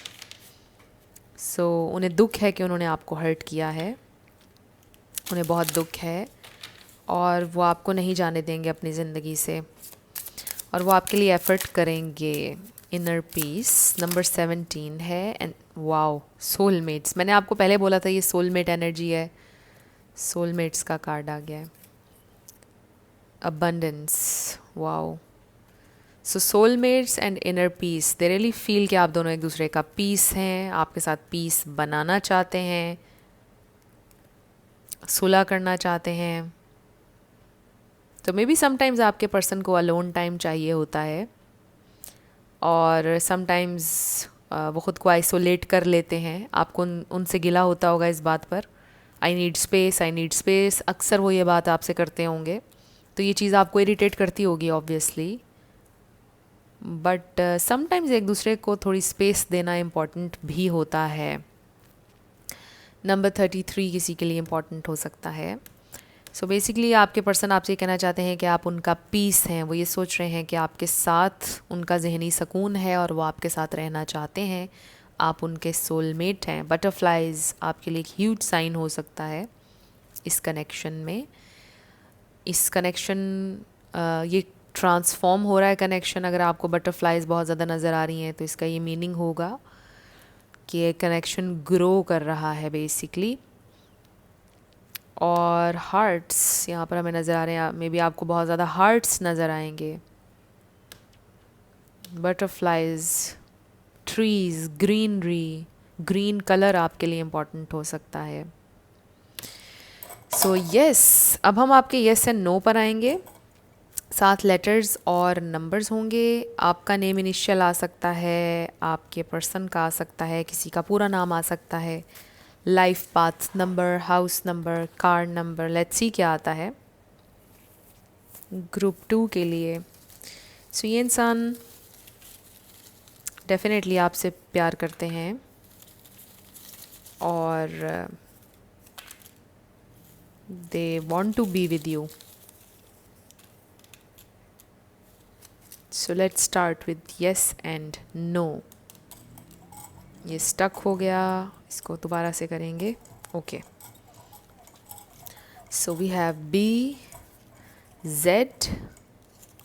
सो उन्हें दुख है कि उन्होंने आपको हर्ट किया है, उन्हें बहुत दुख है और वो आपको नहीं जाने देंगे अपनी ज़िंदगी से, और वो आपके लिए एफ़र्ट करेंगे। इनर पीस नंबर 17 है। एंड वाओ, सोलमेट्स, मैंने आपको पहले बोला था ये सोलमेट एनर्जी है, सोलमेट्स का कार्ड आ गया है। Abundance, wow. So soulmates and inner peace, they really feel कि आप दोनों एक दूसरे का पीस हैं, आपके साथ पीस बनाना चाहते हैं, सुलह करना चाहते हैं। तो मे बी समटाइम्स आपके पर्सन को अलोन टाइम चाहिए होता है, और समटाइम्स वो ख़ुद को आइसोलेट कर लेते हैं। आपको उनसे गिला होता होगा इस बात पर। I need space, I need space, अक्सर वो ये बात आपसे करते होंगे, तो ये चीज़ आपको इरिटेट करती होगी ऑब्वियसली। बट समटाइम्स एक दूसरे को थोड़ी स्पेस देना इम्पॉर्टेंट भी होता है। नंबर 33 किसी के लिए इम्पॉर्टेंट हो सकता है। सो बेसिकली आपके पर्सन आपसे कहना चाहते हैं कि आप उनका पीस हैं। वो ये सोच रहे हैं कि आपके साथ उनका जहनी सुकून है और वो आपके साथ रहना चाहते हैं। आप उनके सोलमेट हैं। बटरफ्लाइज आपके लिए एक ह्यूज साइन हो सकता है इस कनेक्शन में। इस कनेक्शन ये ट्रांसफॉर्म हो रहा है कनेक्शन। अगर आपको बटरफ्लाइज बहुत ज़्यादा नज़र आ रही हैं तो इसका ये मीनिंग होगा कि ये कनेक्शन ग्रो कर रहा है बेसिकली। और हार्ट्स यहाँ पर हमें नज़र आ रहे हैं। मे बी आपको बहुत ज़्यादा हार्ट्स नज़र आएंगे। Butterflies, trees, greenery, green colour आपके लिए इम्पॉर्टेंट हो सकता है। सो यस, अब हम आपके यस एंड नो पर आएंगे। 7 लेटर्स और नंबर्स होंगे। आपका नेम इनिशियल आ सकता है, आपके पर्सन का आ सकता है, किसी का पूरा नाम आ सकता है, life path number, house number, car number. Let's see क्या आता है ग्रुप 2 के लिए। सो ये इंसान डेफिनेटली आपसे प्यार करते हैं और they want to be with you. So let's start with yes and no. ये स्टक हो गया, इसको दोबारा से करेंगे। Okay, so we have B Z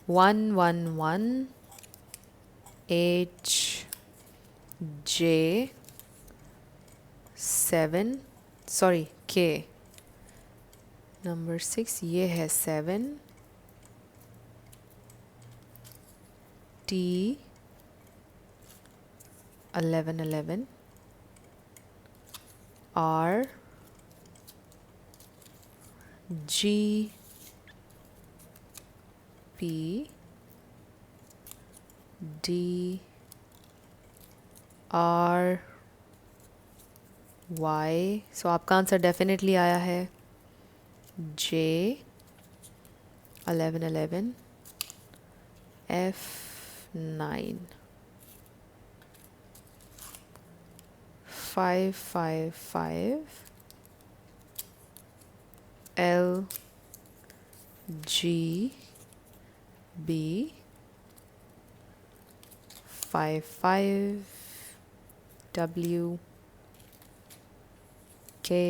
111 H J 7, sorry के नंबर 6, ये है 7, T 1111 R G P D R Y. So आपका आंसर डेफिनेटली आया है J 1111 F 9 555 L G B 55 W K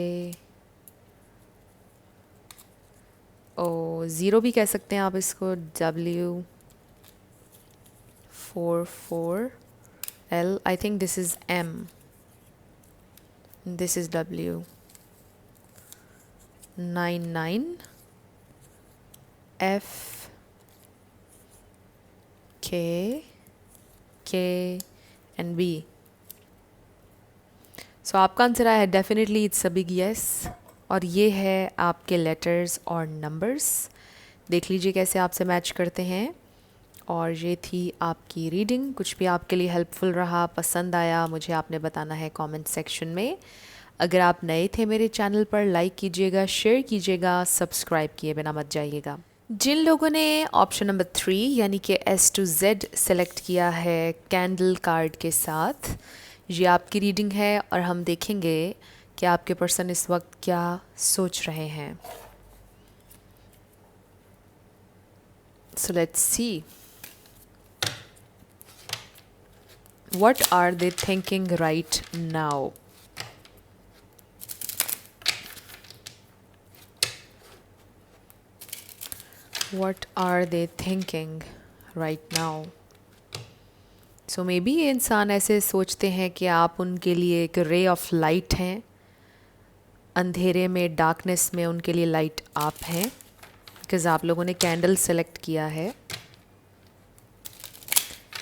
O 0 भी कह सकते हैं आप इसको, W 44 L. I think this is M, this is W 99 F K and B. So आपका आंसर आया है definitely it's a big yes. और ये है आपके लेटर्स और नंबर्स। देख लीजिए कैसे आपसे मैच करते हैं। और ये थी आपकी रीडिंग। कुछ भी आपके लिए हेल्पफुल रहा, पसंद आया, मुझे आपने बताना है कमेंट सेक्शन में। अगर आप नए थे मेरे चैनल पर, लाइक कीजिएगा, शेयर कीजिएगा, सब्सक्राइब किए बिना मत जाइएगा। जिन लोगों ने ऑप्शन नंबर 3 यानी कि S to Z सेलेक्ट किया है कैंडल कार्ड के साथ, ये आपकी रीडिंग है और हम देखेंगे कि आपके पर्सन इस वक्त क्या सोच रहे हैं। So let's see what are they thinking right now. What are they thinking right now? So maybe ये इंसान ऐसे सोचते हैं कि आप उनके लिए एक रे ऑफ लाइट हैं। अंधेरे में, डार्कनेस में उनके लिए लाइट आप हैं, बिकॉज़ आप लोगों ने कैंडल सेलेक्ट किया है।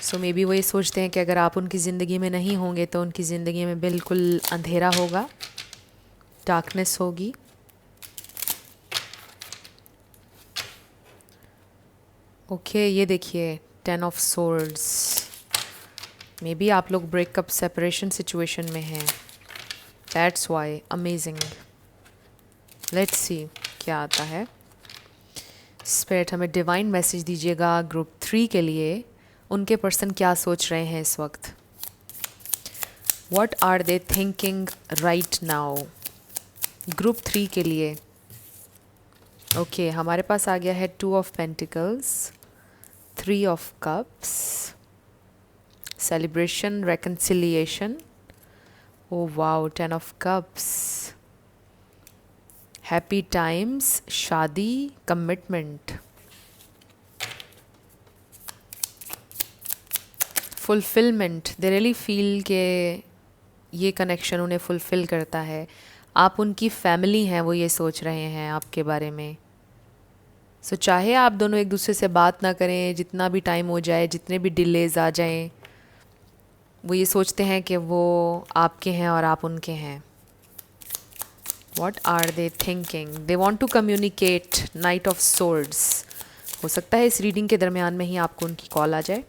सो मे बी वो ये सोचते हैं कि अगर आप उनकी ज़िंदगी में नहीं होंगे तो उनकी ज़िंदगी में बिल्कुल अंधेरा होगा, डार्कनेस होगी। ओके, ये देखिए 10 ऑफ सोर्ड्स, मे बी आप लोग ब्रेकअप सेपरेशन सिचुएशन में हैं, that's why. Amazing, let's see क्या आता है। स्पिरिट हमें डिवाइन मैसेज दीजिएगा ग्रुप 3 के लिए। उनके पर्सन क्या सोच रहे हैं इस वक्त? What are they thinking right now group 3 के लिए? ओके, हमारे पास आ गया है 2 of pentacles, 3 of cups, celebration, reconciliation, oh wow, 10 of cups, happy times, शादी, commitment, fulfilment. They really feel के ये कनेक्शन उन्हें फुलफ़िल करता है। आप उनकी फैमिली हैं, वो ये सोच रहे हैं आपके बारे में। सो चाहे आप दोनों एक दूसरे से बात ना करें, जितना भी टाइम हो जाए, जितने भी डिलेज आ जाएं, वो ये सोचते हैं कि वो आपके हैं और आप उनके हैं। What are they thinking? They want to communicate, Knight of Swords। हो सकता है इस रीडिंग के दरमियान में ही आपको उनकी कॉल आ जाए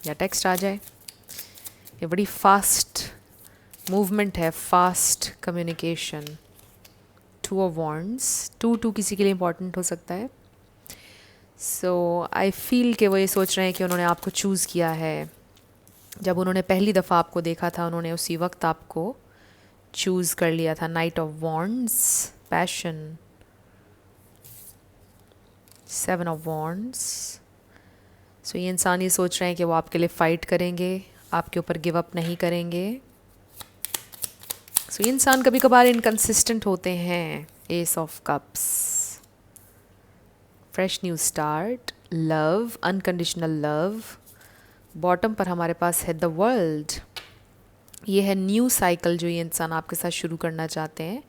या टेक्स्ट आ जाए। ये बड़ी फास्ट मूवमेंट है, फास्ट कम्युनिकेशन। 2 ऑफ वॉन्ड्स, 2 किसी के लिए इम्पॉर्टेंट हो सकता है। सो आई फील कि वो ये सोच रहे हैं कि उन्होंने आपको चूज़ किया है। जब उन्होंने पहली दफ़ा आपको देखा था, उन्होंने उसी वक्त आपको चूज़ कर लिया था। Knight of wands, passion, 7 of wands. So ये इंसान ये सोच रहे हैं कि वो आपके लिए फ़ाइट करेंगे, आपके ऊपर गिव अप नहीं करेंगे। सो ये इंसान कभी कभार इनकंसिस्टेंट होते हैं। S of cups, fresh new start, love, unconditional love. Bottom पर हमारे पास है द वर्ल्ड। ये है न्यू साइकिल जो ये इंसान आपके साथ शुरू करना चाहते हैं।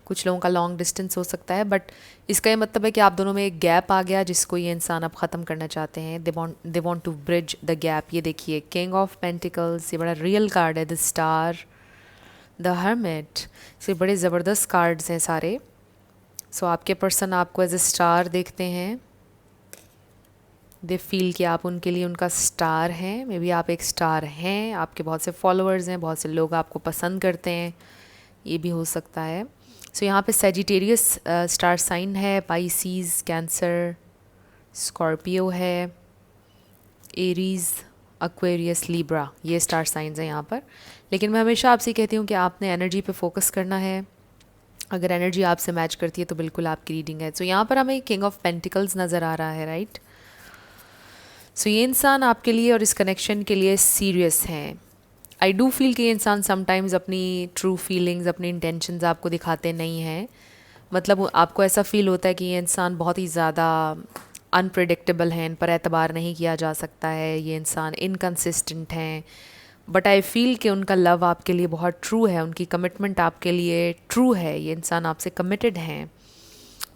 कुछ लोगों का लॉन्ग डिस्टेंस हो सकता है, बट इसका ये मतलब है कि आप दोनों में एक गैप आ गया जिसको ये इंसान अब ख़त्म करना चाहते हैं। They want to bridge the gap. ये देखिए, किंग ऑफ पेंटिकल्स, ये बड़ा रियल कार्ड है। द स्टार, द हर्मिट, ये बड़े ज़बरदस्त कार्ड्स हैं सारे। सो आपके पर्सन आपको एज ए स्टार देखते हैं। दे फील कि आप उनके लिए उनका स्टार हैं। मे बी आप एक स्टार हैं, आपके बहुत से फॉलोअर्स हैं, बहुत से लोग आपको पसंद करते हैं, ये भी हो सकता है। सो यहाँ पे सेजिटेरियस स्टार साइन है, पाइसीज, कैंसर, स्कॉर्पियो है, एरीज, एक्वेरियस, लिब्रा, ये स्टार साइंस हैं यहाँ पर। लेकिन मैं हमेशा आपसे कहती हूँ कि आपने एनर्जी पे फोकस करना है। अगर एनर्जी आपसे मैच करती है तो बिल्कुल आपकी रीडिंग है। सो यहाँ पर हमें किंग ऑफ पेंटिकल्स नज़र आ रहा है, राइट। सो ये इंसान आपके लिए और इस कनेक्शन के लिए सीरियस हैं। आई डू फील कि ये इंसान समटाइम्स अपनी ट्रू फीलिंग्स, अपनी इंटेंशंस आपको दिखाते नहीं हैं। मतलब आपको ऐसा फील होता है कि ये इंसान बहुत ही ज़्यादा अनप्रेडिक्टेबल हैं, इन पर एतबार नहीं किया जा सकता है, ये इंसान इनकंसिस्टेंट हैं। बट आई फील कि उनका लव आपके लिए बहुत ट्रू है, उनकी कमिटमेंट आपके लिए ट्रू है। ये इंसान आपसे कमिटेड हैं।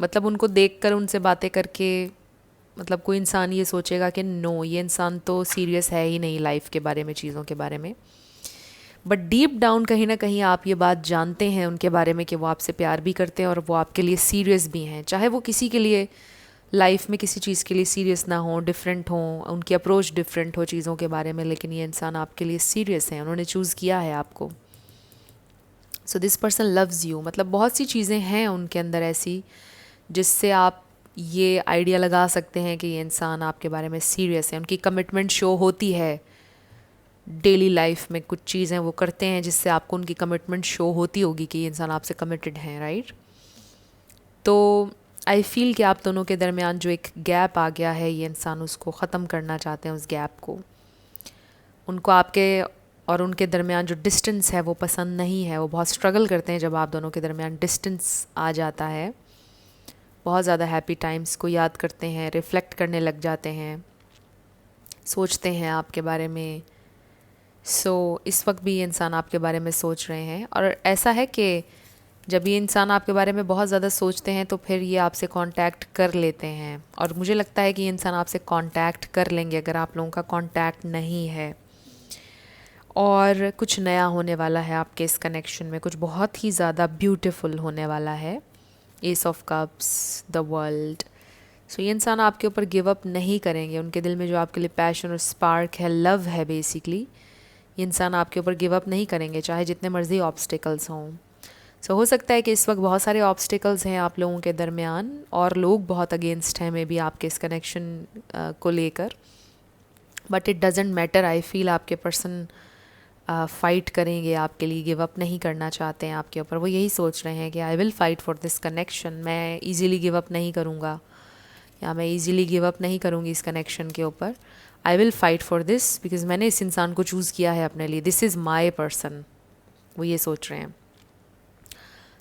मतलब उनको देखकर, उनसे बातें करके, मतलब कोई इंसान ये सोचेगा कि नो, ये इंसान तो सीरियस है ही नहीं लाइफ के बारे में, चीज़ों के बारे में। बट डीप डाउन कहीं ना कहीं आप ये बात जानते हैं उनके बारे में कि वो आपसे प्यार भी करते हैं और वो आपके लिए सीरियस भी हैं। चाहे वो किसी के लिए लाइफ में किसी चीज़ के लिए सीरियस ना हो, डिफरेंट हो, उनकी अप्रोच डिफरेंट हो चीज़ों के बारे में, लेकिन ये इंसान आपके लिए सीरियस है, उन्होंने चूज़ किया है आपको। So this person loves you. मतलब बहुत सी चीज़ें हैं उनके अंदर ऐसी जिससे आप ये आइडिया लगा सकते हैं कि ये इंसान आपके बारे में सीरियस है। उनकी कमिटमेंट शो होती है डेली लाइफ में, कुछ चीज़ें वो करते हैं जिससे आपको उनकी कमिटमेंट शो होती होगी कि ये इंसान आपसे कमिटेड हैं, राइट। तो आई फील कि आप दोनों के दरमियान जो एक गैप आ गया है, ये इंसान उसको ख़त्म करना चाहते हैं, उस गैप को। उनको आपके और उनके दरमियान जो डिस्टेंस है वो पसंद नहीं है। वो बहुत स्ट्रगल करते हैं जब आप दोनों के दरमियान डिस्टेंस आ जाता है। बहुत ज़्यादा हैप्पी टाइम्स को याद करते हैं, रिफ़्लेक्ट करने लग जाते हैं, सोचते हैं आपके बारे में। सो इस वक्त भी ये इंसान आपके बारे में सोच रहे हैं। और ऐसा है कि जब ये इंसान आपके बारे में बहुत ज़्यादा सोचते हैं तो फिर ये आपसे कांटेक्ट कर लेते हैं। और मुझे लगता है कि ये इंसान आपसे कांटेक्ट कर लेंगे अगर आप लोगों का कांटेक्ट नहीं है। और कुछ नया होने वाला है आपके इस कनेक्शन में, कुछ बहुत ही ज़्यादा ब्यूटीफुल होने वाला है। Ace of cups, the world. So ये इंसान आपके ऊपर गिव अप नहीं करेंगे। उनके दिल में जो आपके लिए पैशन और स्पार्क है, लव है बेसिकली, ये इंसान आपके ऊपर गिव अप नहीं करेंगे चाहे जितने मर्ज़ी ऑब्स्टिकल्स हों। सो हो सकता है कि इस वक्त बहुत सारे ऑब्स्टिकल्स हैं आप लोगों के दरमियान और लोग बहुत अगेंस्ट हैं मे बी आपके इस कनेक्शन को लेकर, but it doesn't matter. I feel आपके पर्सन फ़ाइट करेंगे आपके लिए, गिव अप नहीं करना चाहते हैं आपके ऊपर। वो यही सोच रहे हैं कि I will fight for this connection, मैं ईज़िली गिव अप नहीं करूँगा या मैं ईज़िली गिव अप नहीं करूँगी इस कनेक्शन के ऊपर। I will fight for this because मैंने इस इंसान को चूज़ किया है अपने लिए, दिस इज़ माई पर्सन, वो ये सोच रहे हैं।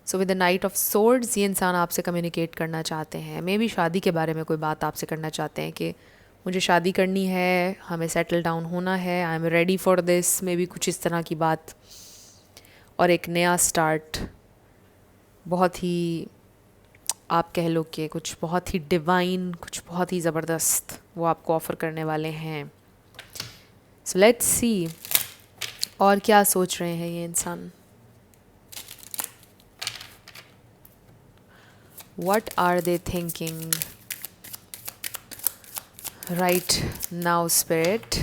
सो with the night of swords ये इंसान आपसे कम्युनिकेट करना चाहते हैं, मे बी शादी के बारे में कोई बात आपसे करना चाहते हैं कि मुझे शादी करनी है, हमें सेटल डाउन होना है, I am ready for this, may be कुछ इस तरह की बात। और एक नया स्टार्ट, बहुत ही आप कह लो कि कुछ बहुत ही डिवाइन, कुछ बहुत ही ज़बरदस्त वो आपको ऑफ़र करने वाले हैं। सो लेट्स सी और क्या सोच रहे हैं ये इंसान। What are they thinking right now, Spirit?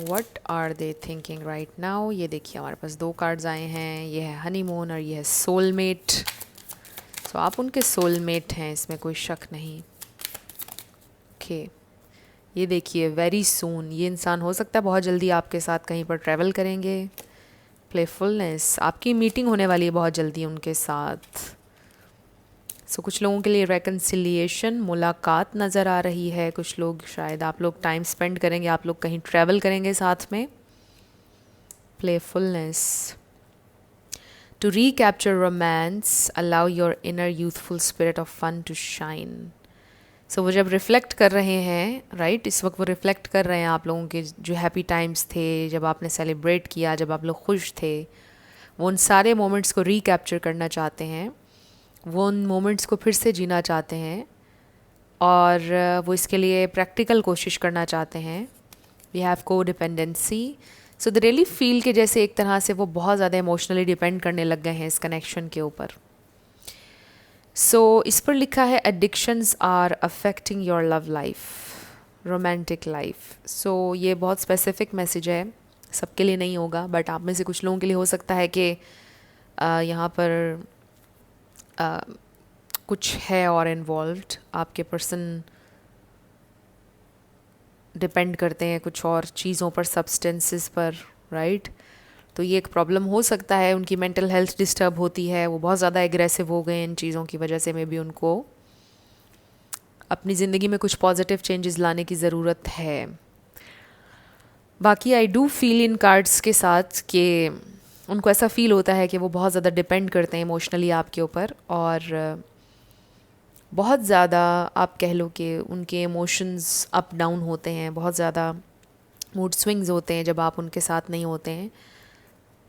What are they thinking right now? ये देखिए हमारे पास 2 कार्ड्स आए हैं, ये है हनीमून और ये है सोलमेट। सो आप उनके सोलमेट हैं, इसमें कोई शक नहीं। ओके ये देखिए वेरी सून, ये इंसान हो सकता है बहुत जल्दी आपके साथ कहीं पर ट्रैवल करेंगे। प्लेफुलनेस, आपकी मीटिंग होने वाली है बहुत जल्दी उनके साथ। सो कुछ लोगों के लिए रेकन्सिलिएशन, मुलाकात नज़र आ रही है। कुछ लोग शायद आप लोग टाइम स्पेंड करेंगे, आप लोग कहीं ट्रैवल करेंगे साथ में। Playfulness, to recapture romance, allow your inner youthful spirit of fun to shine. So वो जब रिफ़्लेक्ट कर रहे हैं राइट, इस वक्त वो रिफ़्लेक्ट कर रहे हैं आप लोगों के जो हैप्पी टाइम्स थे, जब आपने सेलिब्रेट किया, जब आप लोग खुश थे, वो उन सारे मोमेंट्स को रीकैप्चर करना चाहते हैं, वो उन मोमेंट्स को फिर से जीना चाहते हैं और वो इसके लिए प्रैक्टिकल कोशिश करना चाहते हैं। वी हैव को डिपेंडेंसी, सो दे रियली फील कि जैसे एक तरह से वो बहुत ज़्यादा इमोशनली डिपेंड करने लग गए हैं इस कनेक्शन के ऊपर। सो इस पर लिखा है addictions are affecting your love life, romantic life. So ये बहुत स्पेसिफिक मैसेज है, सबके लिए नहीं होगा, बट आप में से कुछ लोगों के लिए हो सकता है कि यहाँ पर कुछ है और इन्वॉल्व्ड, आपके पर्सन डिपेंड करते हैं कुछ और चीज़ों पर, सब्सटेंसेस पर, राइट। तो ये एक प्रॉब्लम हो सकता है, उनकी मेंटल हेल्थ डिस्टर्ब होती है, वो बहुत ज़्यादा एग्रेसिव हो गए इन चीज़ों की वजह से। में भी उनको अपनी ज़िंदगी में कुछ पॉजिटिव चेंजेस लाने की ज़रूरत है। बाकी I do feel in cards के साथ कि उनको ऐसा फ़ील होता है कि वो बहुत ज़्यादा डिपेंड करते हैं इमोशनली आपके ऊपर, और बहुत ज़्यादा आप कह लो कि उनके इमोशंस अप डाउन होते हैं, बहुत ज़्यादा मूड स्विंग्स होते हैं जब आप उनके साथ नहीं होते हैं।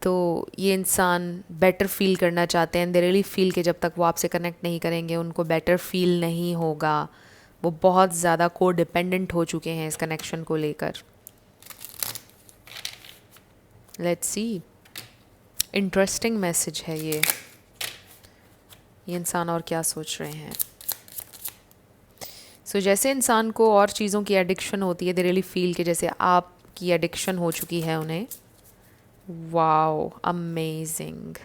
तो ये इंसान बेटर फील करना चाहते हैं, दे रियली फील कि जब तक वो आपसे कनेक्ट नहीं करेंगे उनको बेटर फील नहीं होगा। वो बहुत ज़्यादा को डिपेंडेंट हो चुके हैं इस कनेक्शन को लेकर। लेट्स सी, इंटरेस्टिंग मैसेज है ये इंसान और क्या सोच रहे हैं। सो जैसे इंसान को और चीज़ों की एडिक्शन होती है, दे रियली फील कि जैसे आपकी एडिक्शन हो चुकी है उन्हें। वाओ अमेजिंग,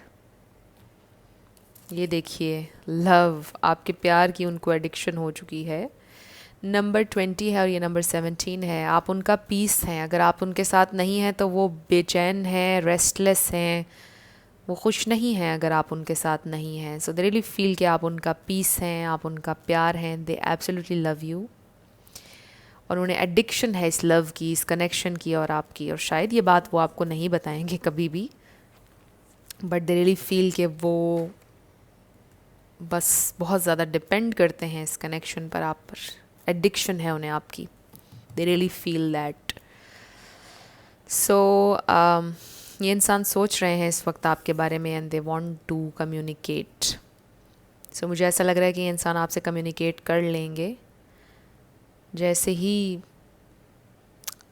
ये देखिए लव, आपके प्यार की उनको एडिक्शन हो चुकी है। नंबर 20 है और ये नंबर 17 है। आप उनका पीस हैं, अगर आप उनके साथ नहीं हैं तो वो बेचैन हैं, रेस्टलेस हैं, वो खुश नहीं हैं अगर आप उनके साथ नहीं हैं। सो दे रियली फील कि आप उनका पीस हैं, आप उनका प्यार हैं, दे एब्सोल्युटली लव यू। और उन्हें एडिक्शन है इस लव की, इस कनेक्शन की और आपकी, और शायद ये बात वो आपको नहीं बताएंगे कभी भी, बट दे रियली फील कि वो बस बहुत ज़्यादा डिपेंड करते हैं इस कनेक्शन पर, आप पर एडिक्शन है उन्हें आपकी, दे रियली फील दैट। सो ये इंसान सोच रहे हैं इस वक्त आपके बारे में and they want to communicate. So मुझे ऐसा लग रहा है कि ये इंसान आपसे कम्युनिकेट कर लेंगे जैसे ही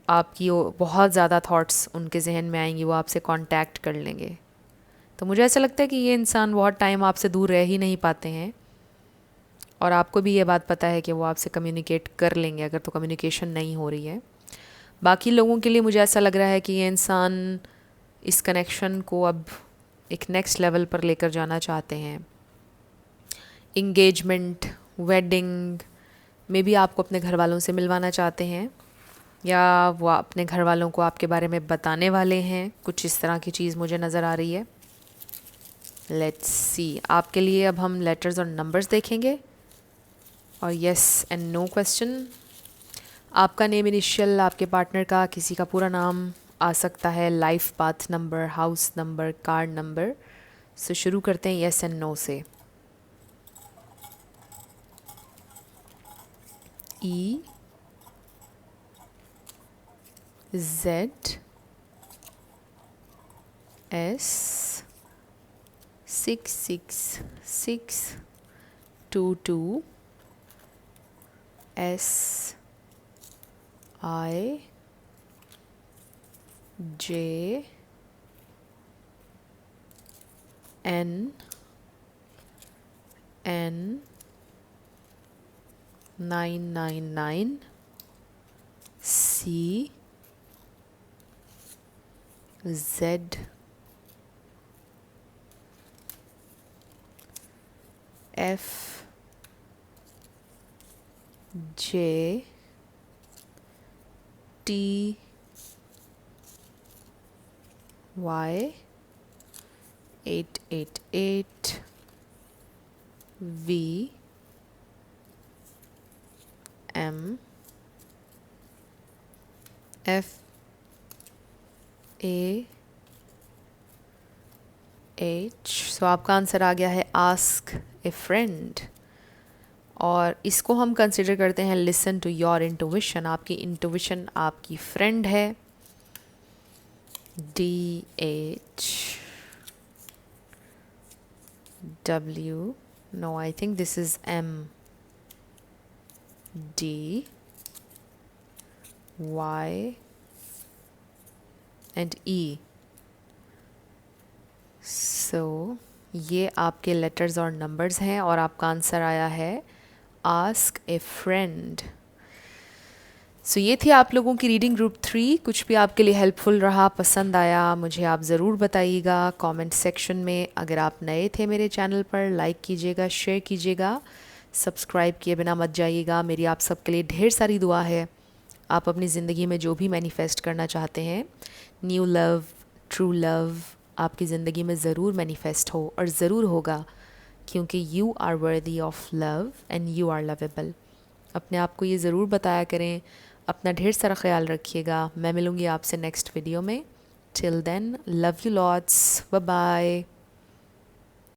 आपकी बहुत ज़्यादा थॉट्स उनके जहन में आएंगी, वो आपसे कांटेक्ट कर लेंगे। तो मुझे ऐसा लगता है कि ये इंसान बहुत टाइम आपसे दूर रह ही नहीं पाते हैं, और आपको भी ये बात पता है कि वो आपसे कम्युनिकेट कर लेंगे अगर तो कम्युनिकेशन नहीं हो रही है। बाकी लोगों के लिए मुझे ऐसा लग रहा है कि ये इंसान इस कनेक्शन को अब एक नेक्स्ट लेवल पर लेकर जाना चाहते हैं। इंगेजमेंट, वेडिंग में भी आपको अपने घर वालों से मिलवाना चाहते हैं, या वो अपने घर वालों को आपके बारे में बताने वाले हैं, कुछ इस तरह की चीज़ मुझे नज़र आ रही है। लेट्स सी, आपके लिए अब हम लेटर्स और नंबर्स देखेंगे और यस एंड नो क्वेश्चन। आपका नेम इनिशियल, आपके पार्टनर का किसी का पूरा नाम आ सकता है, life path number, house number, car number. So शुरू करते हैं यस एंड नो से। E Z S 66622 S I J N 999 C Z F J T Y 888 V M F A H। सो आपका आंसर आ गया है आस्क ए friend, और इसको हम कंसिडर करते हैं लिसन टू योर इंटुइशन। आपकी इंटुइशन आपकी फ्रेंड है। DH W, no, I think this is M D Y and E। सो ये आपके लेटर्स और नंबर्स हैं और आपका आंसर आया है आस्क ए फ्रेंड। सो ये थी आप लोगों की रीडिंग ग्रुप 3। कुछ भी आपके लिए हेल्पफुल रहा, पसंद आया, मुझे आप ज़रूर बताइएगा कमेंट सेक्शन में। अगर आप नए थे मेरे चैनल पर, लाइक कीजिएगा, शेयर कीजिएगा, सब्सक्राइब किए बिना मत जाइएगा। मेरी आप सबके लिए ढेर सारी दुआ है। आप अपनी ज़िंदगी में जो भी मैनिफेस्ट करना चाहते हैं, न्यू लव, ट्रू लव, आपकी ज़िंदगी में ज़रूर मैनिफेस्ट हो, और ज़रूर होगा, क्योंकि you are worthy of love and you are lovable. अपने आप को ये ज़रूर बताया करें। अपना ढेर सारा ख्याल रखिएगा। मैं मिलूँगी आपसे नेक्स्ट वीडियो में। Till then, love you lots, bye bye.